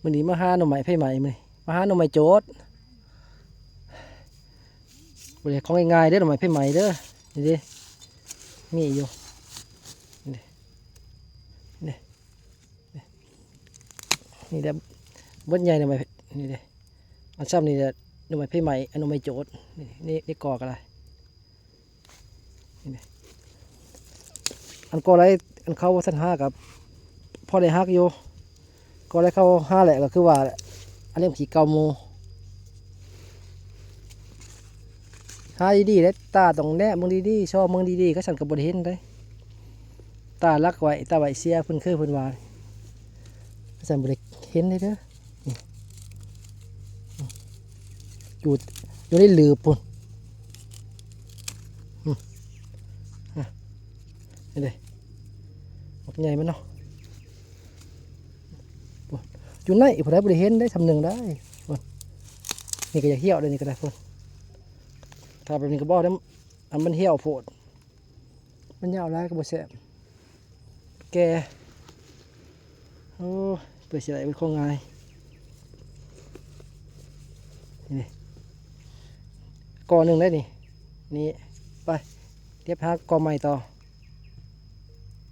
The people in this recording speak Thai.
มื้อนี้มาหาหน่อไม้ไผไหม้มื้อนี้มาหาหน่อไม้โจดบ่ได้ของง่ายๆเด้อหน่อไม้ไผไหม้เด้อนี่ดิมีอยู่นี่นี่นี่เด้อเบิดใหญ่หน่อไม้นี่เด้อันซ้ำนี่เด้อหน่อไม้ไผไหม้อันหน่อไม้โจดนี่กอก็ได้นี่อันกอไรอันเข้าว่าซั่น5กับพอได้ฮักอยู่ก็ได้เข้า5แหละก็คือว่าอันนี้ขี้เก่าหมู่หาดีๆเด้ตาต้องแนมึงดีๆชอบมึงดีๆก็ฉันก็บ่ได้เห็นเด้ตาลักไว้ตาไว้เสียเพิ่นคือเพิ่นว่าฉันบ่ได้เห็นเลยเด้ออยู่ในหลืบพุ่นนี่เด้บักใหญ่มันเนาะอยู่ในผู้ใดบ่ได้เห็นได้ทำหนึ่งได้พุ่นนี่ก็อยากเหี่ยวเลยนี่ก็ได้พุ่นถ้าแบบนี้ก็บ่ได้อันมันเหี่ยวโพดมันยาวหลายก็บ่แซ่บแกโอ้เปิดสิได้เป็นของง่ายนี่กอหนึ่งได้นี่นี่ไปเทียบหากอใหม่ต่อ